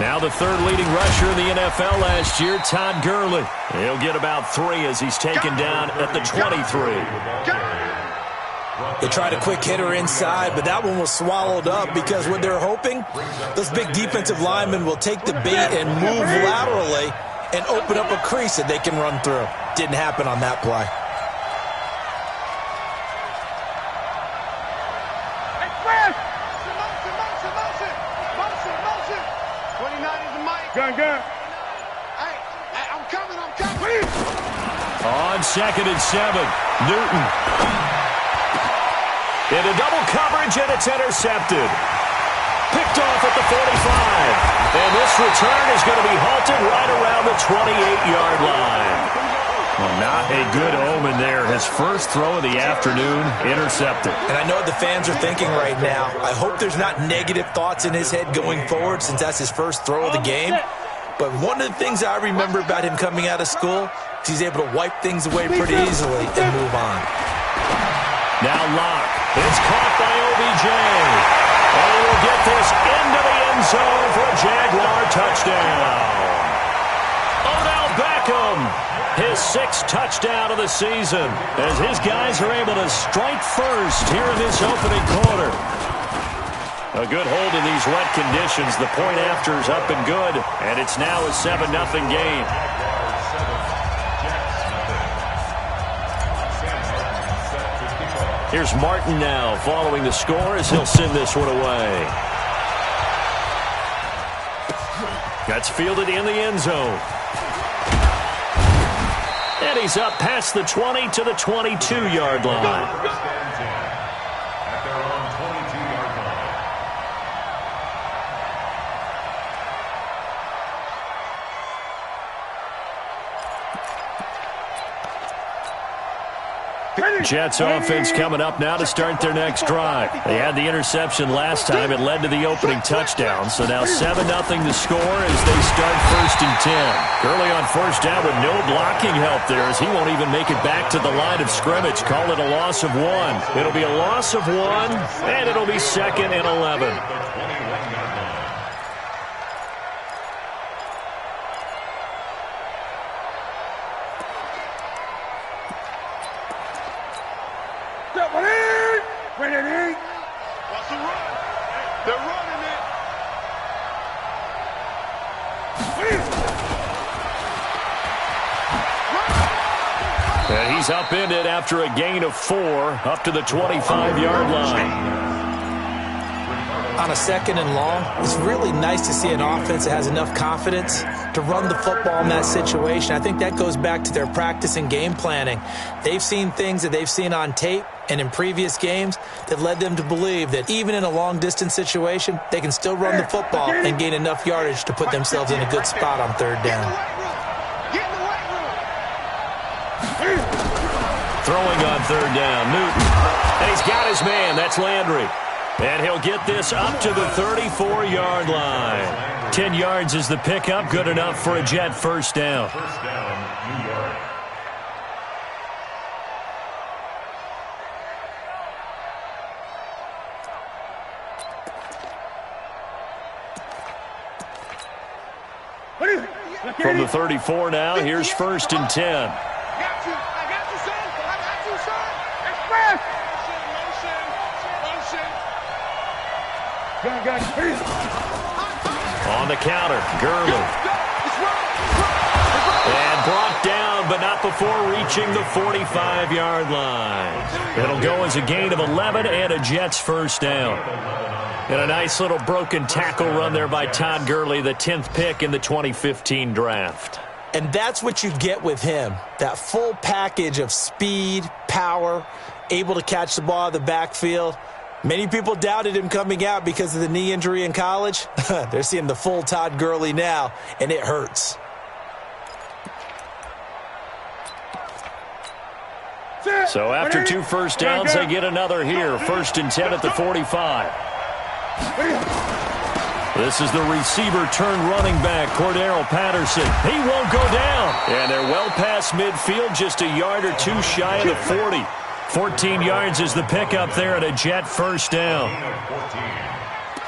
Now the third leading rusher in the NFL last year, Todd Gurley. He'll get about 3 as he's taken down at the 23. They tried a quick hitter inside, but that one was swallowed up because what they're hoping, those big defensive linemen will take the bait and move laterally and open up a crease that they can run through. Didn't happen on that play. Gun. Hey, I'm coming. On 2nd and 7, Newton. Into double coverage, and it's intercepted. Picked off at the 45. And this return is going to be halted right around the 28-yard line. Well, not a good omen there. His first throw of the afternoon, intercepted. And I know what the fans are thinking right now. I hope there's not negative thoughts in his head going forward since that's his first throw of the game. But one of the things I remember about him coming out of school is he's able to wipe things away pretty easily and move on. Now Locke. It's caught by OBJ. And he will get this into the end zone for a Jaguar touchdown. Odell Beckham, his 6th touchdown of the season, as his guys are able to strike first here in this opening quarter. A good hold in these wet conditions. The point after is up and good, and it's now a 7-0 game. Here's Martin now following the score as he'll send this one away. That's fielded in the end zone. And he's up past the 20 to the 22-yard line. Jets offense coming up now to start their next drive. They had the interception last time. It led to the opening touchdown. So now 7-0 to score as they start 1st and 10. Gurley on 1st down with no blocking help there as he won't even make it back to the line of scrimmage. Call it a loss of 1. It'll be a loss of 1, and it'll be 2nd and 11. What's the run? They're running it. And he's upended after a gain of 4 up to the 25-yard line. On a 2nd and long, it's really nice to see an offense that has enough confidence to run the football in that situation. I think that goes back to their practice and game planning. They've seen things that they've seen on tape and in previous games that led them to believe that even in a long-distance situation, they can still run the football and gain enough yardage to put themselves in a good spot on 3rd down. Throwing on 3rd down, Newton. And he's got his man. That's Landry. And he'll get this up to the 34-yard line. 10 yards is the pickup. Good enough for a Jet 1st down. New York. From the 34 now, here's 1st and 10. I got you, son. I got you, son. Express. Motion. On the counter, Gurley. And brought down, but not before reaching the 45-yard line. It'll go as a gain of 11 and a Jets 1st down. And a nice little broken tackle run there by Todd Gurley, the 10th pick in the 2015 draft. And that's what you get with him, that full package of speed, power, able to catch the ball out of the backfield. Many people doubted him coming out because of the knee injury in college. They're seeing the full Todd Gurley now, and it hurts. So after 2 first downs, they get another here. 1st and 10 at the 45. This is the receiver turned running back, Cordero Patterson. He won't go down. And they're well past midfield, just a yard or 2 shy of the 40. 14 yards is the pickup there, and a Jet first down.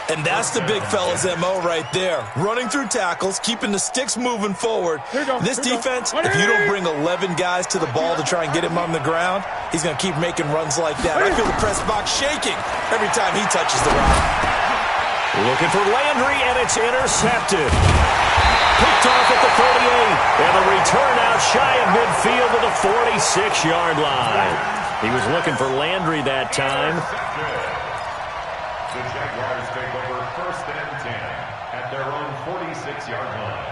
And that's the big fella's MO right there. Running through tackles, keeping the sticks moving forward. This defense, if you don't bring 11 guys to the ball to try and get him on the ground, he's going to keep making runs like that. I feel the press box shaking every time he touches the rock. Looking for Landry, and it's intercepted. Picked off at the 38, and a return out shy of midfield to the 46-yard line. He was looking for Landry that time. The Jaguars take over 1st and 10 at their own 46-yard line.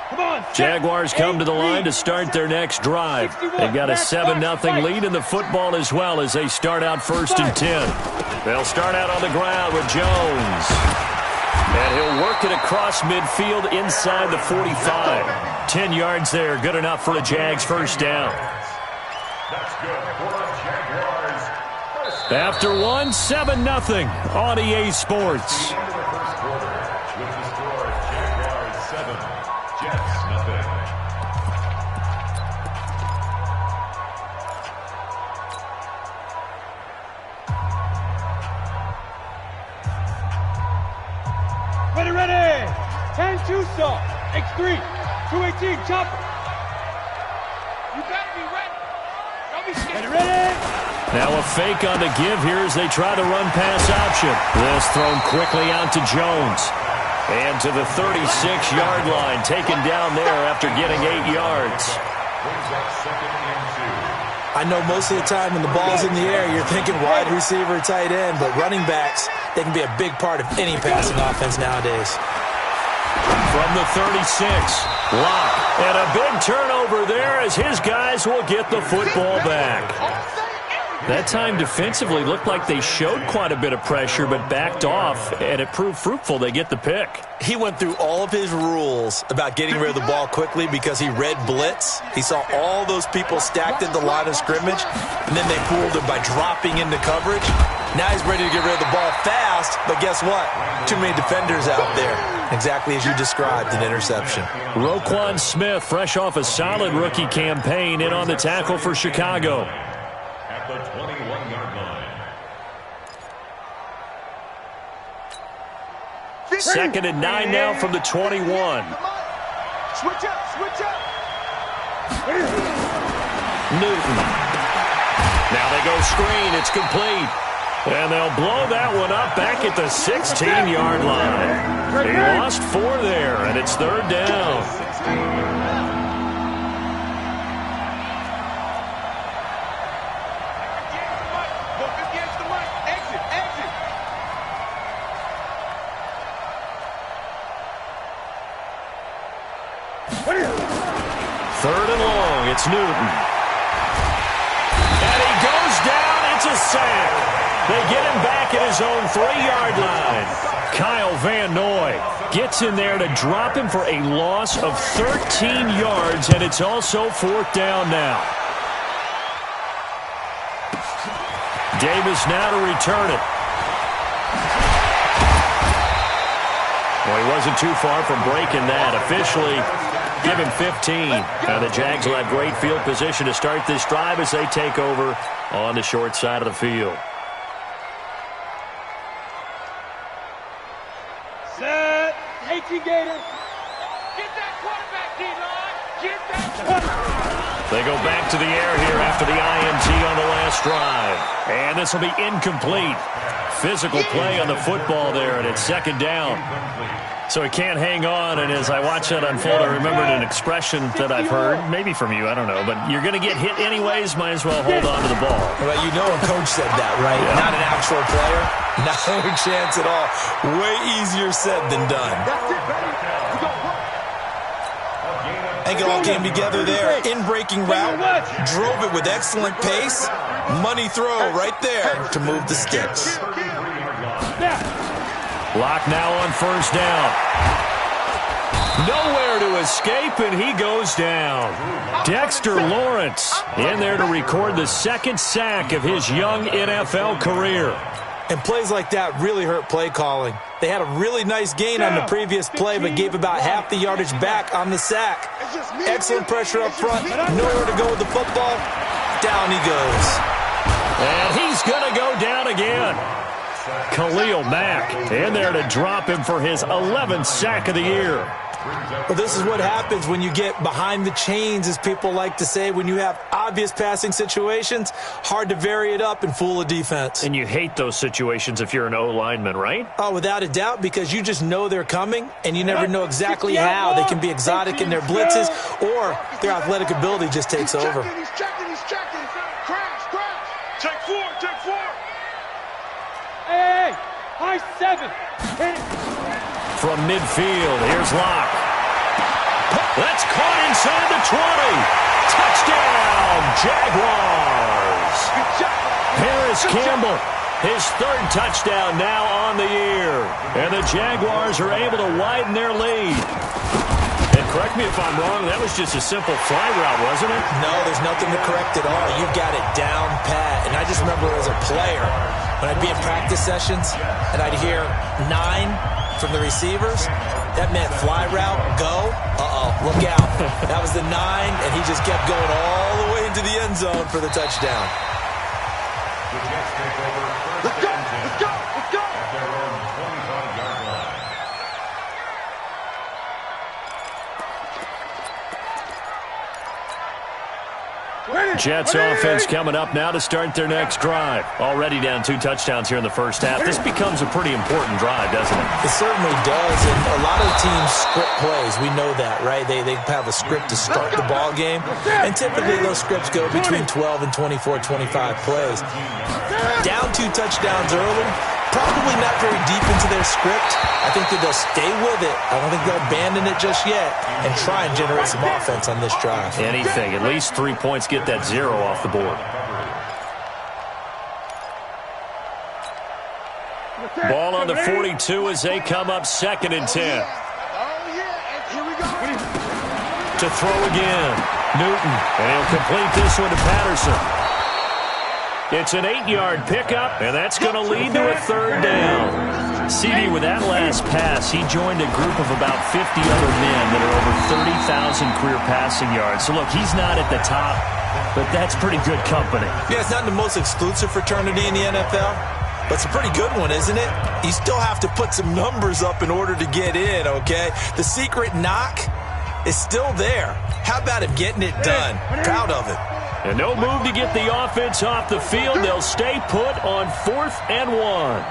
Come on, Jaguars come to the line to start their next drive. They've got a 7-0 lead in the football as well as they start out 1st and 10. They'll start out on the ground with Jones. And he'll work it across midfield inside the 45. 10 yards there, good enough for a Jags first down. That's good for the Jaguars. After 7-0 on EA Sports. The end of the first quarter, which the score is Jaguars 7, Jets nothing. Ready. 10-2 saw. X3. 218. Chopper. You better be ready. Don't be scared. Ready. Now a fake on the give here as they try to run pass option. This thrown quickly out to Jones. And to the 36-yard line, taken down there after getting 8 yards. Brings up 2nd and 2. I know most of the time when the ball's in the air, you're thinking wide receiver, tight end, but running backs, they can be a big part of any passing offense nowadays. From the 36, Locke. And a big turnover there as his guys will get the football back. That time defensively looked like they showed quite a bit of pressure but backed off, and it proved fruitful. They get the pick. He went through all of his rules about getting rid of the ball quickly because he read blitz. He saw all those people stacked at the line of scrimmage, and then they fooled him by dropping into coverage. Now he's ready to get rid of the ball fast, but guess what? Too many defenders out there. Exactly as you described, an interception. Roquan Smith, fresh off a solid rookie campaign, in on the tackle for Chicago. At the 21-yard line. 2nd and 9 now from the 21. Switch up. Newton. Now they go screen. It's complete. And they'll blow that one up back at the 16-yard line. He lost 4 there, and it's 3rd down. Third and long, it's Newton. And he goes down, it's a sack. They get him back at his own 3-yard line. Kyle Van Noy gets in there to drop him for a loss of 13 yards, and it's also 4th down now. Davis now to return it. Well, he wasn't too far from breaking that. Officially, give him 15. Now the Jags will have great field position to start this drive as they take over on the short side of the field. Set. 18 Gator. Get that quarterback, D-line. Get that quarterback. They go back to the air here after the INT on the last drive. And this will be incomplete. Physical play on the football there, and it's 2nd down. So he can't hang on, and as I watch that unfold, I remembered an expression that I've heard, maybe from you, I don't know, but you're going to get hit anyways, might as well hold on to the ball. Well, you know a coach said that, right? Yeah. Not an actual player. No chance at all. Way easier said than done. I think it all came together there. In-breaking route, drove it with excellent pace. Money throw right there to move the sticks. Lock now on 1st down. Nowhere to escape, and he goes down. Dexter Lawrence in there to record the 2nd sack of his young NFL career. And plays like that really hurt play calling. They had a really nice gain on the previous play, but gave about half the yardage back on the sack. Excellent pressure up front. Nowhere to go with the football. Down he goes. And he's going to go down again. Khalil Mack in there to drop him for his 11th sack of the year. Well, this is what happens when you get behind the chains, as people like to say. When you have obvious passing situations, hard to vary it up and fool a defense. And you hate those situations if you're an O-lineman, right? Oh, without a doubt, because you just know they're coming, and you never know exactly how. They can be exotic in their blitzes, or their athletic ability just takes over. He's checking. Crash. Take four. Hey, high 7. Hit it. From midfield, here's Locke. That's caught inside the 20. Touchdown, Jaguars. Harris Campbell, his 3rd touchdown now on the year. And the Jaguars are able to widen their lead. And correct me if I'm wrong, that was just a simple fly route, wasn't it? No, there's nothing to correct at all. You've got it down pat. And I just remember as a player, when I'd be in practice sessions, and I'd hear 9 from the receivers, that meant fly route, go, look out. That was the 9, and he just kept going all the way into the end zone for the touchdown. The Jets take over first and 10 at their own 25-yard line. Jets offense coming up now to start their next drive. Already down 2 touchdowns here in the first half. This becomes a pretty important drive, doesn't it? It certainly does, and a lot of the teams script plays. We know that, right? They have a script to start the ball game, and typically those scripts go between 12 and 24, 25 plays. Down 2 touchdowns early, probably not very deep into their script. I think that they'll stay with it. I don't think they'll abandon it just yet and try and generate some offense on this drive. Anything. At least 3 points, get that 0 off the board. Ball on the 42 as they come up 2nd and 10. To throw again. Newton. And he'll complete this one to Patterson. It's an 8-yard pickup, and that's going to lead to a 3rd down. CD, with that last pass, he joined a group of about 50 other men that are over 30,000 career passing yards. So, look, he's not at the top, but that's pretty good company. Yeah, it's not the most exclusive fraternity in the NFL, but it's a pretty good one, isn't it? You still have to put some numbers up in order to get in, okay? The secret knock is still there. How about him getting it done? Proud of it. And no move to get the offense off the field. They'll stay put on 4th and 1.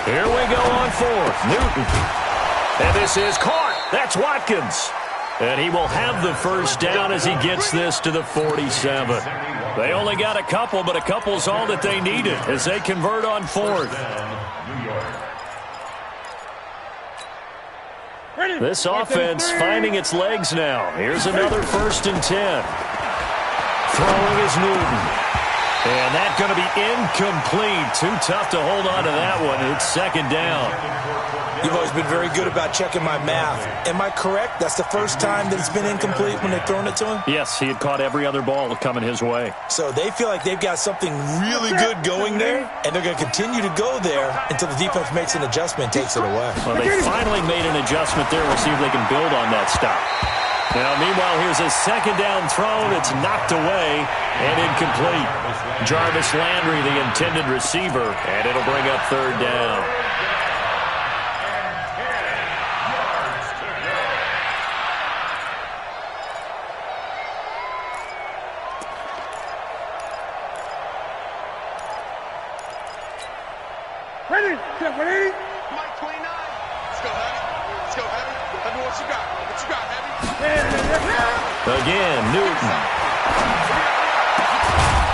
Here we go on 4th. Newton. And this is caught. That's Watkins. And he will have the first down as he gets this to the 47. They only got a couple, but a couple's all that they needed as they convert on 4th. This offense finding its legs now. Here's another 1st and 10. Throwing is Newton. And that's going to be incomplete. Too tough to hold on to that one. It's 2nd down. You've always been very good about checking my math. Am I correct? That's the first time that it's been incomplete when they've thrown it to him? Yes, he had caught every other ball coming his way. So they feel like they've got something really good going there, and they're going to continue to go there until the defense makes an adjustment and takes it away. Well, they finally made an adjustment there. We'll see if they can build on that stop. Now, meanwhile, here's a 2nd down throw that's knocked away and incomplete. Jarvis Landry, the intended receiver, and it'll bring up 3rd down. Ready? Mike 29. Let's go, Heavy. Let me know what you got. What you got, Heavy? Again, Newton.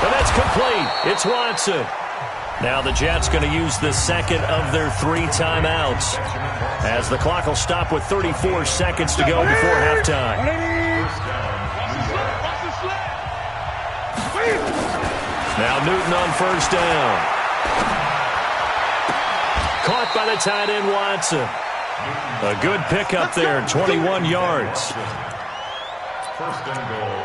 And that's complete. It's Watson. Now the Jets going to use the 2nd of their 3 timeouts as the clock will stop with 34 seconds to go before halftime. Now Newton on 1st down. Caught by the tight end, Watson. A good pickup there, 21 yards.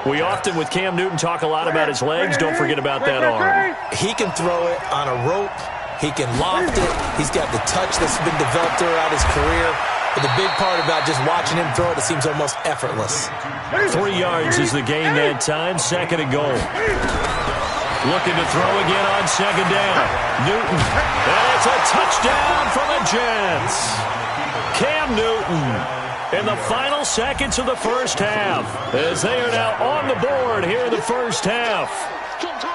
We often, with Cam Newton, talk a lot about his legs. Don't forget about that arm. He can throw it on a rope. He can loft it. He's got the touch that's been developed throughout his career. But the big part about just watching him throw it, it seems almost effortless. 3 yards is the gain that time. 2nd and goal. Looking to throw again on 2nd down. Newton. And it's a touchdown for the Jets. Cam Newton in the final seconds of the first half, as they are now on the board here in the first half.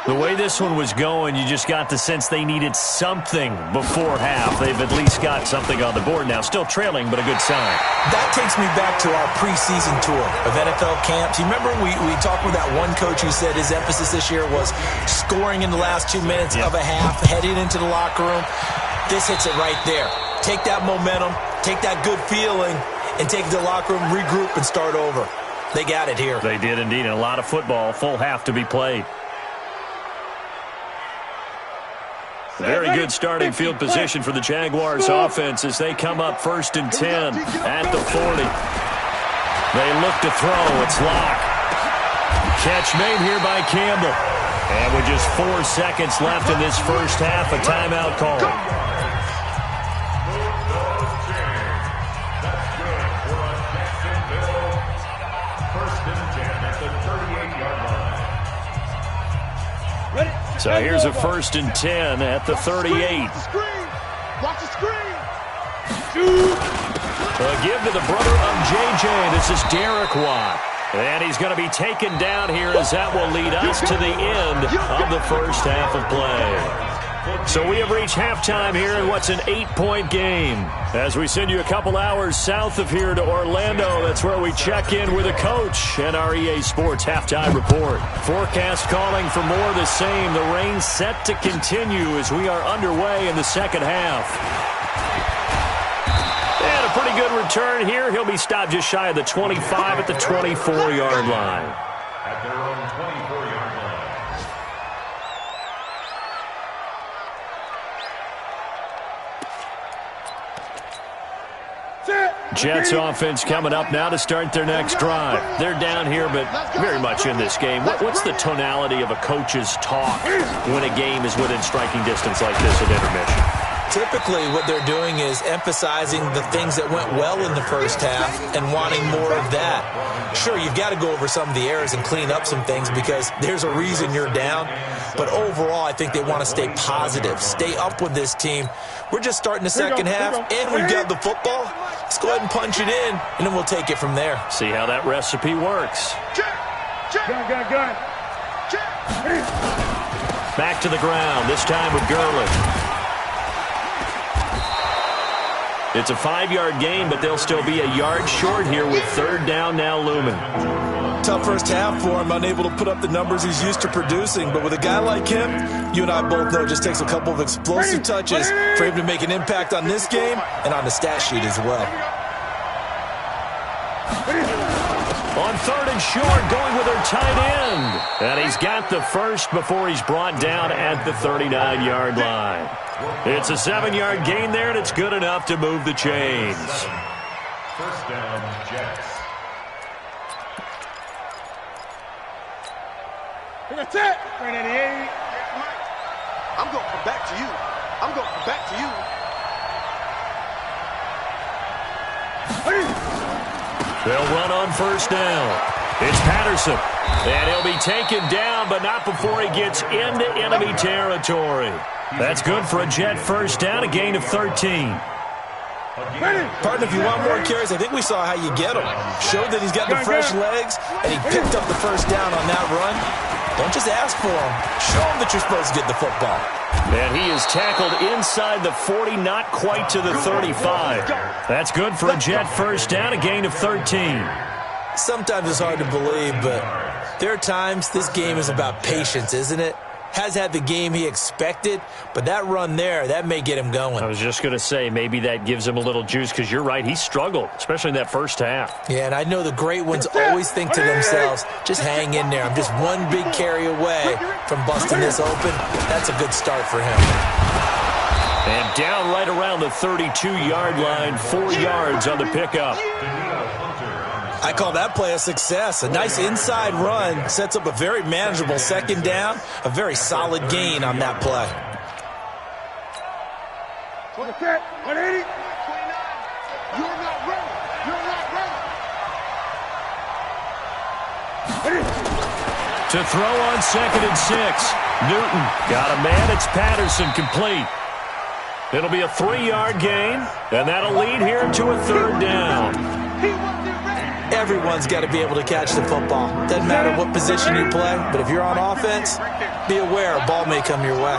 The way this one was going, you just got the sense they needed something before half. They've at least got something on the board now. Still trailing, but a good sign. That takes me back to our preseason tour of NFL camps. You remember we talked with that one coach who said his emphasis this year was scoring in the last 2 minutes of a half, heading into the locker room. This hits it right there. Take that momentum, take that good feeling, and take it to the locker room, regroup, and start over. They got it here. They did indeed, and a lot of football, full half to be played. Very good starting field position for the Jaguars offense as they come up 1st and 10 at the 40. They look to throw. It's Locke. Catch made here by Campbell. And with just 4 seconds left in this first half, a timeout call. So here's a 1st and 10 at the 38. Watch the screen. A give to the brother of J.J. This is Derek Watt. And he's going to be taken down here as that will lead us to the end of the first half of play. So we have reached halftime here in what's an 8-point game. As we send you a couple hours south of here to Orlando, that's where we check in with a coach and our EA Sports halftime report. Forecast calling for more of the same. The rain set to continue as we are underway in the second half. And a pretty good return here. He'll be stopped just shy of the 25 at the 24-yard line. At their own 24-yard line. Jets offense coming up now to start their next drive. They're down here, but very much in this game. What's the tonality of a coach's talk when a game is within striking distance like this at intermission? Typically, what they're doing is emphasizing the things that went well in the first half and wanting more of that. Sure, you've got to go over some of the errors and clean up some things because there's a reason you're down. But overall, I think they want to stay positive, stay up with this team. We're just starting the second half, and we've got the football. Let's go ahead and punch it in, and then we'll take it from there. See how that recipe works. Gun. Back to the ground, this time with Gurley. It's a 5-yard gain, but they'll still be a yard short here with 3rd down now looming. Tough first half for him, unable to put up the numbers he's used to producing. But with a guy like him, you and I both know it just takes a couple of explosive touches for him to make an impact on this game and on the stat sheet as well. On 3rd and short, going with their tight end. And he's got the first before he's brought down at the 39-yard line. It's a 7-yard gain there, and it's good enough to move the chains. 1st down, Jets. That's it. 398. I'm going to come back to you. I'm going to come back to you. They'll run on 1st down. It's Patterson. And he'll be taken down, but not before he gets into enemy territory. That's good for a Jet 1st down, a gain of 13. Partner, if you want more carries, I think we saw how you get him. Showed that he's got the fresh legs, and he picked up the 1st down on that run. Don't just ask for him. Show him that you're supposed to get the football. And he is tackled inside the 40, not quite to the 35. That's good for a Jet 1st down, a gain of 13. Sometimes it's hard to believe, but there are times this game is about patience, isn't it? Has had the game he expected, but that run there, that may get him going. I was just going to say, maybe that gives him a little juice, because you're right, he struggled, especially in that first half. Yeah, and I know the great ones always think to themselves, just hang in there. I'm just one big carry away from busting this open. That's a good start for him. And down right around the 32-yard line, 4 yards on the pickup. I call that play a success. A nice inside run sets up a very manageable second down, a very solid gain on that play. 180. You're not ready. You're not ready. To throw on 2nd and 6. Newton got a man. It's Patterson complete. It'll be a 3-yard gain, and that'll lead here to a 3rd down. Everyone's got to be able to catch the football. Doesn't matter what position you play, but if you're on offense, be aware a ball may come your way.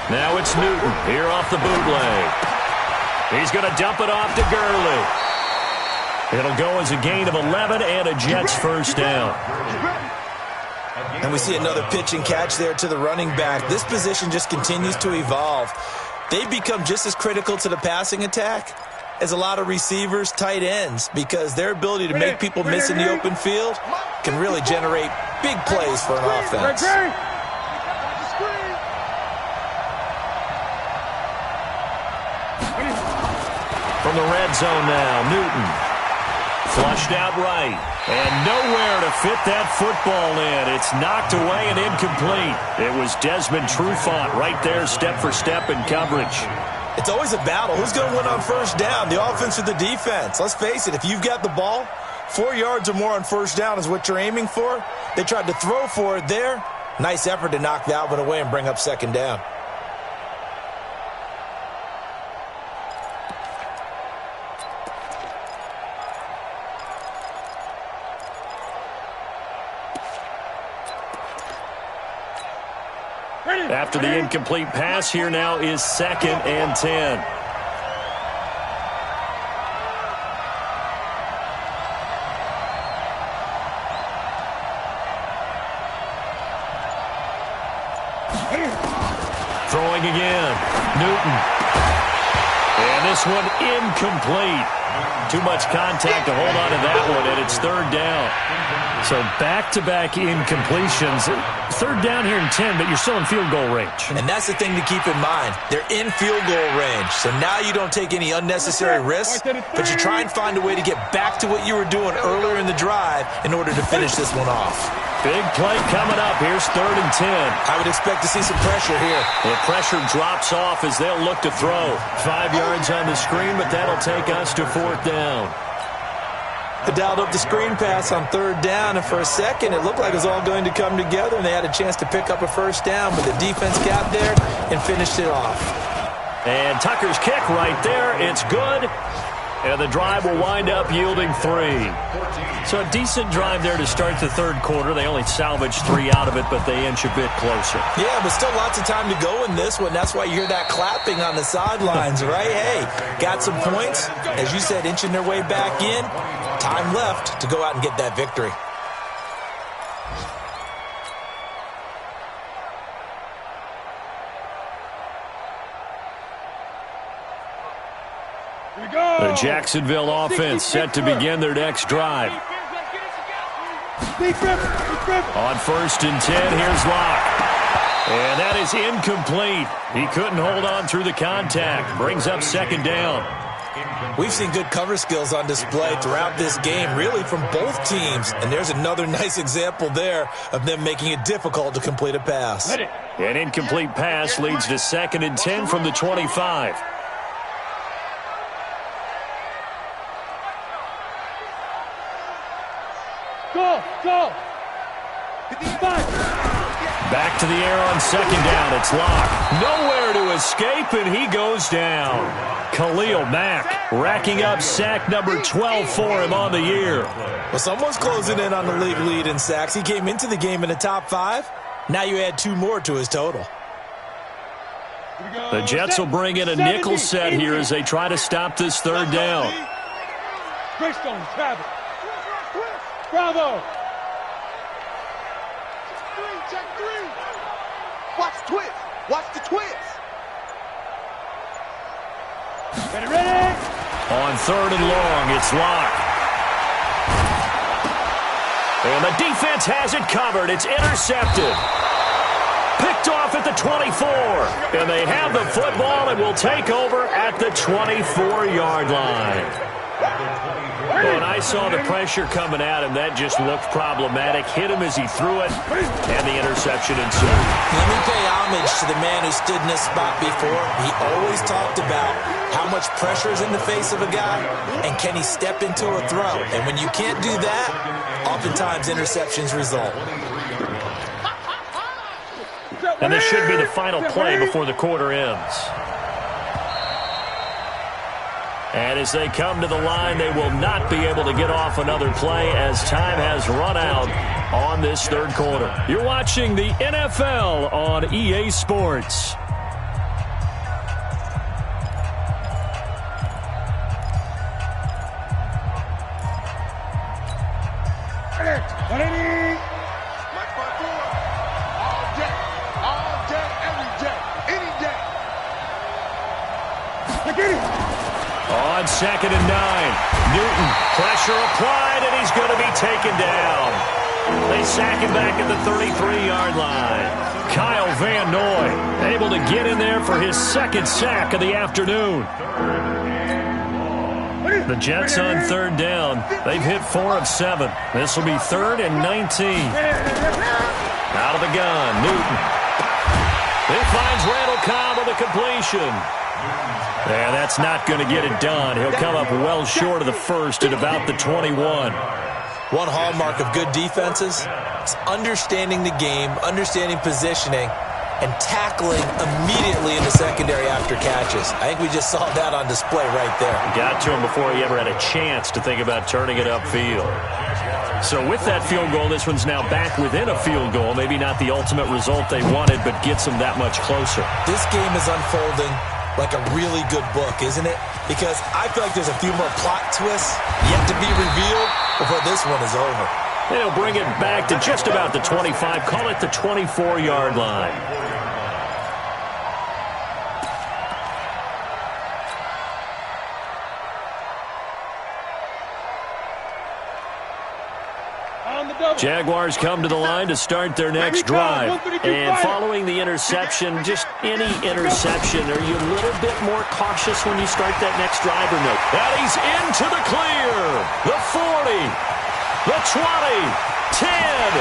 Now it's Newton here off the bootleg. He's going to dump it off to Gurley. It'll go as a gain of 11 and a Jets 1st down. And we see another pitch and catch there to the running back. This position just continues to evolve. They've become just as critical to the passing attack as a lot of receivers, tight ends, because their ability to make people miss in the open field can really generate big plays for an offense. From the red zone now, Newton. Flushed out right. And nowhere to fit that football in. It's knocked away and incomplete. It was Desmond Trufant right there, step for step in coverage. It's always a battle. Who's going to win on 1st down, the offense or the defense? Let's face it, if you've got the ball, 4 yards or more on 1st down is what you're aiming for. They tried to throw for it there. Nice effort to knock that one away and bring up 2nd down. After the incomplete pass, here now is 2nd and 10. Throwing again. Newton. And this one incomplete. Too much contact to hold on to that one, and it's 3rd down. So back-to-back incompletions. 3rd down here in 10, but you're still in field goal range. And that's the thing to keep in mind. They're in field goal range. So now you don't take any unnecessary risks, but you try and find a way to get back to what you were doing earlier in the drive in order to finish this one off. Big play coming up. Here's 3rd and 10. I would expect to see some pressure here. The pressure drops off as they'll look to throw. 5 yards on the screen, but that'll take us to 4th down. They dialed up the screen pass on 3rd down, and for a second it looked like it was all going to come together, and they had a chance to pick up a 1st down, but the defense got there and finished it off. And Tucker's kick right there. It's good. And the drive will wind up yielding 3. So a decent drive there to start the 3rd quarter. They only salvaged 3 out of it, but they inch a bit closer. Yeah, but still lots of time to go in this one. That's why you hear that clapping on the sidelines, right? Hey, got some points. As you said, inching their way back in. Time left to go out and get that victory. The Jacksonville offense set to begin their next drive. On 1st and 10, here's Locke. And that is incomplete. He couldn't hold on through the contact. Brings up 2nd down. We've seen good cover skills on display throughout this game, really from both teams. And there's another nice example there of them making it difficult to complete a pass. An incomplete pass leads to 2nd and 10 from the 25. Go! Back to the air on 2nd down. It's Locke. Nowhere to escape, and he goes down. Khalil Mack racking up sack number 12 for him on the year. Well, someone's closing in on the league lead in sacks. He came into the game in the top 5. Now you add 2 more to his total. The Jets will bring in a nickel set here as they try to stop this 3rd down. Greystone, Travis. Bravo. Check 3. Watch the twist. Watch the twist. Ready. On 3rd and long, it's Locke. And the defense has it covered. It's intercepted. Picked off at the 24. And they have the football and will take over at the 24-yard line. When I saw the pressure coming at him, that just looked problematic. Hit him as he threw it, and the interception ensued. Let me pay homage to the man who stood in this spot before. He always talked about how much pressure is in the face of a guy, and can he step into a throw. And when you can't do that, oftentimes interceptions result. And this should be the final play before the quarter ends. And as they come to the line, they will not be able to get off another play as time has run out on this third quarter. You're watching the NFL on EA Sports. On 2nd and 9, Newton, pressure applied, and he's going to be taken down. They sack him back at the 33-yard line. Kyle Van Noy able to get in there for his second sack of the afternoon. The Jets on third down. They've hit 4 of 7. This will be 3rd and 19. Out of the gun, Newton. He finds Randall Cobb with a completion. Yeah, that's not going to get it done. He'll come up well short of the first at about the 21. One hallmark of good defenses is understanding the game, understanding positioning, and tackling immediately in the secondary after catches. I think we just saw that on display right there. Got to him before he ever had a chance to think about turning it upfield. So with that field goal, this one's now back within a field goal. Maybe not the ultimate result they wanted, but gets them that much closer. This game is unfolding like a really good book, isn't it? Because I feel like there's a few more plot twists yet to be revealed before this one is over. They'll bring it back to just about the 25. Call it the 24-yard line. Jaguars come to the line to start their next drive. And following the interception, just any interception, are you a little bit more cautious when you start that next drive or no? And he's into the clear. The 40, the 20, 10.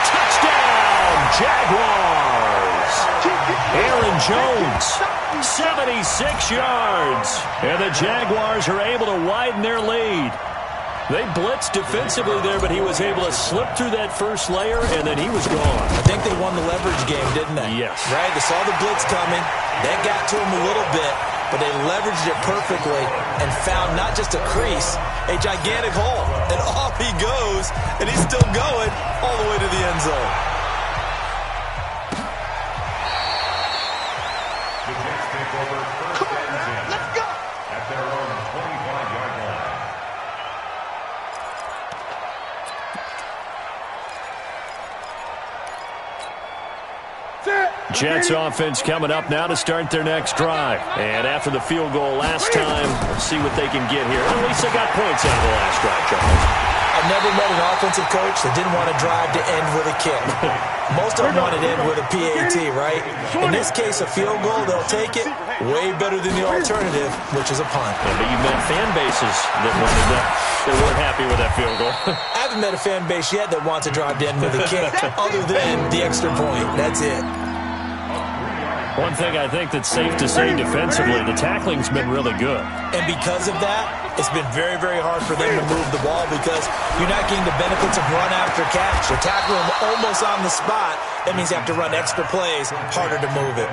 Touchdown, Jaguars. Aaron Jones, 76 yards. And the Jaguars are able to widen their lead. They blitzed defensively there, but he was able to slip through that first layer, and then he was gone. I think they won the leverage game, didn't they? Yes. Right? They saw the blitz coming. That got to him a little bit, but they leveraged it perfectly and found not just a crease, a gigantic hole. And off he goes, and he's still going all the way to the end zone. The Jets take over 1st and 10. Let's go! At their own 25-yard line. Jets offense coming up now to start their next drive. And after the field goal last time, we'll see what they can get here. At least they got points out of the last drive, Charles. I've never met an offensive coach that didn't want to drive to end with a kick. Most of them wanted to end with a PAT, right? In this case, a field goal, they'll take it. Way better than the alternative, which is a punt. Yeah, but you've met fan bases that wanted that. They weren't happy with that field goal. I haven't met a fan base yet that wants to drive to end with a kick other than the extra point. That's it. One thing I think that's safe to say defensively, the tackling's been really good. And because of that, it's been very, very hard for them to move the ball because you're not getting the benefits of run after catch. You're tackling them almost on the spot. That means you have to run extra plays, harder to move it.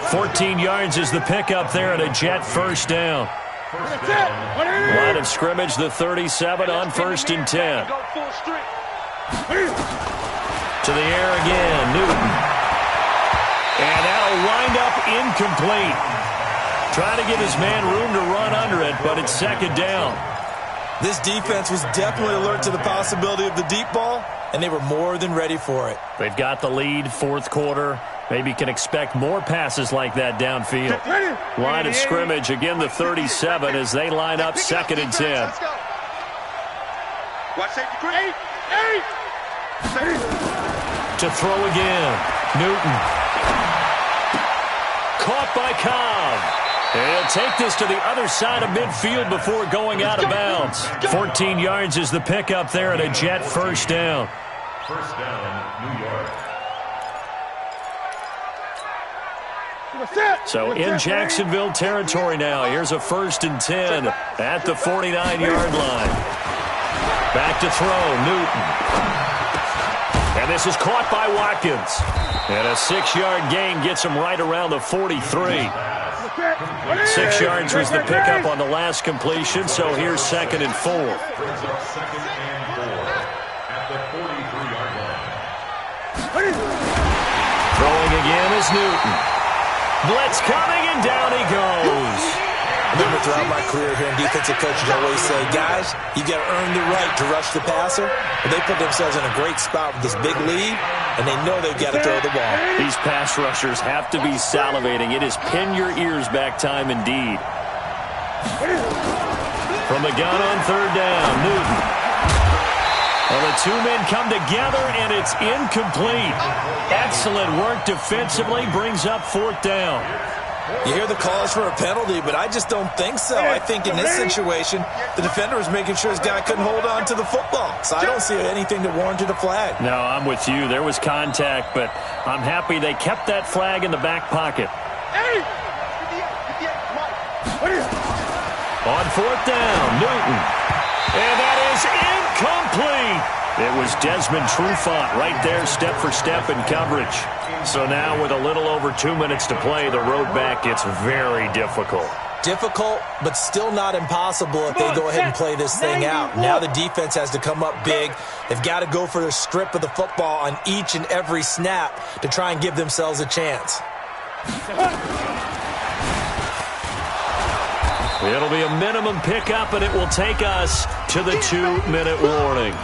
14 yards is the pickup there, and a Jet first down. Line of scrimmage, the 37 on 1st and 10. To the air again, Newton. And that'll wind up incomplete. Trying to give his man room to run under it, but it's 2nd down. This defense was definitely alert to the possibility of the deep ball, and they were more than ready for it. They've got the lead, 4th quarter. Maybe can expect more passes like that downfield. Line of scrimmage, again the 37 as they line up 2nd and 10. Watch safety, 8. To throw again. Newton. Caught by Cobb. And he'll take this to the other side of midfield before going out of bounds. 14 yards is the pickup there, and a Jet first down. First down, New York. So in Jacksonville territory now. Here's a 1st and 10 at the 49-yard line. Back to throw, Newton. And this is caught by Watkins. And a 6-yard gain gets him right around the 43. 6 yards was the pickup on the last completion, so here's 2nd and 4. Brings up 2nd and 4 at the 43-yard line. Throwing again is Newton. Blitz coming, and down he goes. Remember, throughout my career here in defensive coaches, I always say, guys, you got to earn the right to rush the passer. But they put themselves in a great spot with this big lead, and they know they've got to throw the ball. These pass rushers have to be salivating. It is pin your ears back time indeed. From the gun on 3rd down, Newton. Well, the two men come together, and it's incomplete. Excellent work defensively, brings up 4th down. You hear the calls for a penalty, but I just don't think so. I think in this situation, the defender was making sure his guy couldn't hold on to the football. So I don't see anything that warranted a flag. No, I'm with you. There was contact, but I'm happy they kept that flag in the back pocket. On 4th down, Newton. And that is incomplete. It was Desmond Trufant right there, step for step in coverage. So now with a little over 2 minutes to play, the road back gets very difficult. Difficult, but still not impossible if they go ahead and play this thing out. Now the defense has to come up big. They've got to go for the strip of the football on each and every snap to try and give themselves a chance. It'll be a minimum pickup, and it will take us to the 2-minute warning.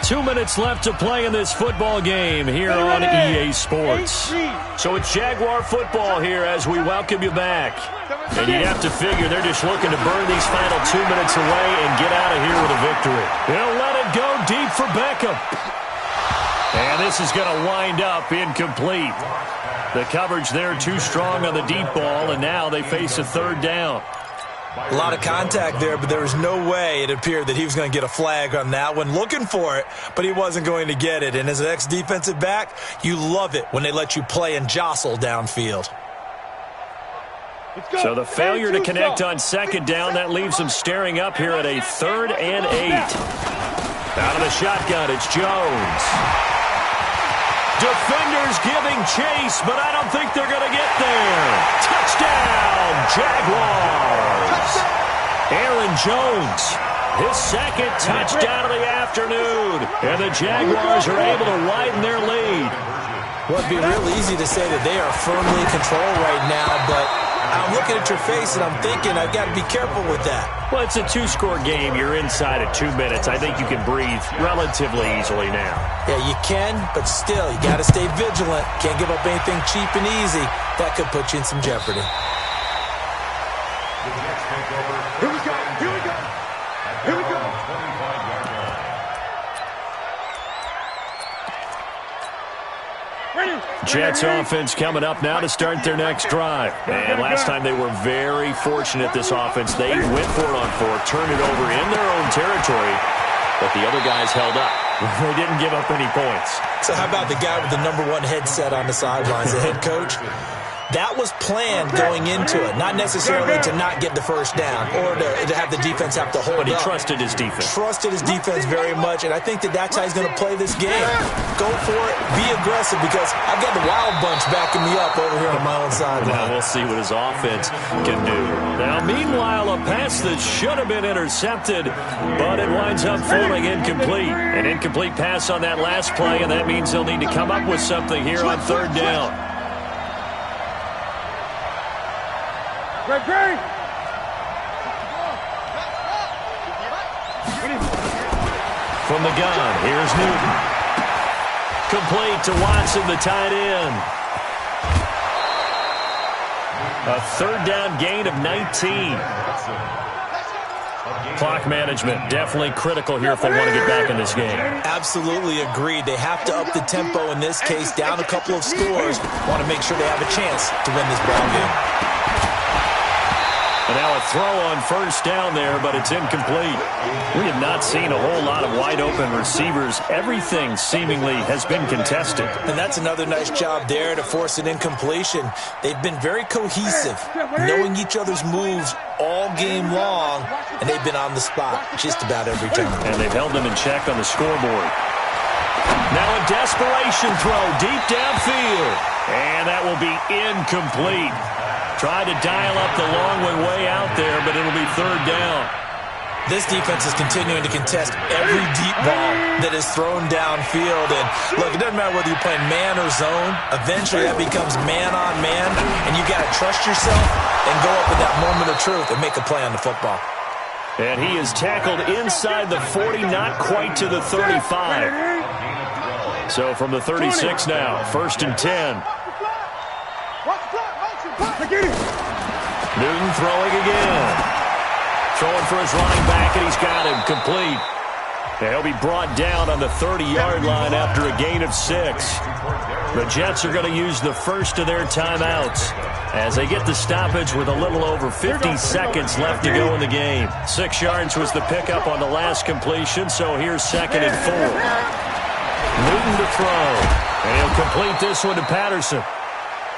2 minutes left to play in this football game here on EA Sports. So it's Jaguar football here as we welcome you back. And you have to figure they're just looking to burn these final 2 minutes away and get out of here with a victory. They'll let it go deep for Beckham. And this is going to wind up incomplete. The coverage there too strong on the deep ball, and now they face a 3rd down. A lot of contact there, but there was no way it appeared that he was going to get a flag on that one. Looking for it, but he wasn't going to get it. And as an ex-defensive back, you love it when they let you play and jostle downfield. So the failure to connect on 2nd down, that leaves them staring up here at a 3rd and 8. Out of the shotgun, it's Jones. Defenders giving chase, but I don't think they're going to get there. Touchdown, Jaguars. Aaron Jones, his 2nd touchdown of the afternoon. And the Jaguars are able to widen their lead. Well, it'd be real easy to say that they are firmly in control right now, but I'm looking at your face and I'm thinking I've got to be careful with that. Well, it's a 2-score game. You're inside at 2 minutes. I think you can breathe relatively easily now. Yeah, you can, but still, you got to stay vigilant. Can't give up anything cheap and easy. That could put you in some jeopardy. The Jets take over. Here we go. Here we go. Here we go. 25-yard line. Jets offense coming up now to start their next drive. And last time they were very fortunate, this offense. They went for it on 4, turned it over in their own territory, but the other guys held up. They didn't give up any points. So how about the guy with the #1 headset on the sidelines, the head coach? That was planned going into it, not necessarily to not get the first down or to have the defense have to hold up. But he trusted his defense. Trusted his defense very much, and I think that's how he's going to play this game. Go for it, be aggressive, because I've got the wild bunch backing me up over here on my own sideline. Now we'll see what his offense can do. Now, meanwhile, a pass that should have been intercepted, but it winds up falling incomplete. An incomplete pass on that last play, and that means they'll need to come up with something here on 3rd down. Great. From the gun, here's Newton. Complete to Watson, the tight end. A 3rd down gain of 19. Clock management, definitely critical here if they want to get back in this game. Absolutely agreed. They have to up the tempo in this case, down a couple of scores. Want to make sure they have a chance to win this ball game. And now a throw on first down there, but it's incomplete. We have not seen a whole lot of wide-open receivers. Everything seemingly has been contested. And that's another nice job there to force an incompletion. They've been very cohesive, knowing each other's moves all game long, and they've been on the spot just about every time. And they've held them in check on the scoreboard. Now a desperation throw deep downfield. And that will be incomplete. Tried to dial up the long way out there, but it'll be third down. This defense is continuing to contest every deep ball that is thrown downfield. And look, it doesn't matter whether you're playing man or zone. Eventually that becomes man on man, and you got to trust yourself and go up in that moment of truth and make a play on the football. And he is tackled inside the 40, not quite to the 35. So from the 36 now, 1st and 10. Newton throwing again. Throwing for his running back, and he's got him complete. And he'll be brought down on the 30-yard line after a gain of 6. The Jets are going to use the first of their timeouts as they get the stoppage with a little over 50 seconds left to go in the game. 6 yards was the pickup on the last completion, so here's 2nd and 4. Newton to throw, and he'll complete this one to Patterson.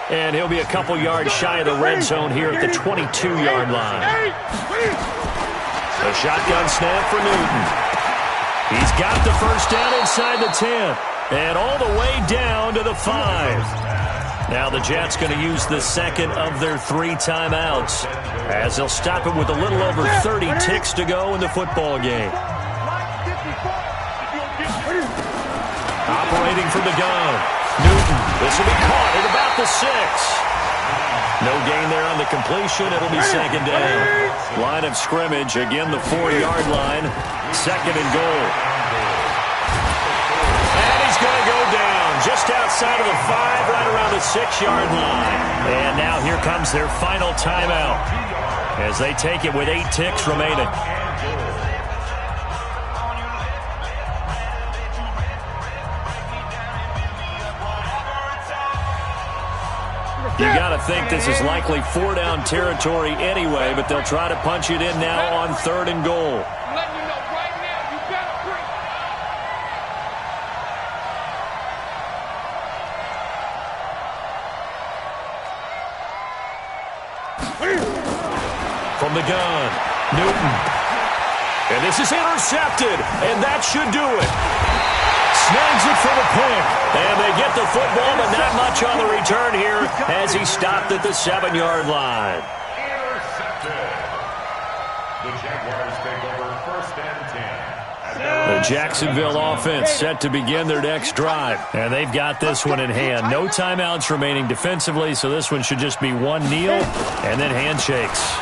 And he'll be a couple yards shy of the red zone here at the 22-yard line. A shotgun snap for Newton. He's got the first down inside the 10. And all the way down to the 5. Now the Jets going to use the second of their 3 timeouts as they'll stop it with a little over 30 ticks to go in the football game. Operating from the gun. Newton, this will be caught at about the 6. No gain there on the completion. It'll be 2nd down. Line of scrimmage, again the 4-yard line. 2nd and goal. And he's going to go down just outside of the 5, right around the 6-yard line. And now here comes their final timeout as they take it with 8 ticks remaining. You got to think this is likely 4-down territory anyway, but they'll try to punch it in now on 3rd and goal. From the gun, Newton. And this is intercepted, and that should do it. Snags it for the pick, and they get the football, but not much on the return here as he stopped at the 7-yard line. Intercepted. The Jaguars take over 1st and 10. The Jacksonville offense set to begin their next drive, and they've got this one in hand. No timeouts remaining defensively, so this one should just be one kneel and then handshakes.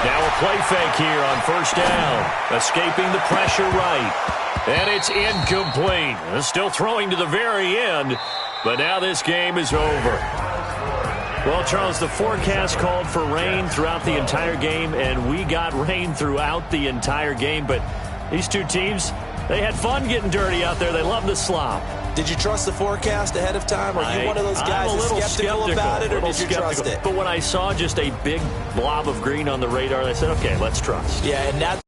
Now a play fake here on 1st down, escaping the pressure right. And it's incomplete. Still throwing to the very end, but now this game is over. Well, Charles, the forecast called for rain throughout the entire game, and we got rain throughout the entire game. But these two teams, they had fun getting dirty out there. They love the slop. Did you trust the forecast ahead of time? Are you one of those guys that's skeptical about it, or did you trust it? But when I saw just a big blob of green on the radar, I said, okay, let's trust. Yeah, and that's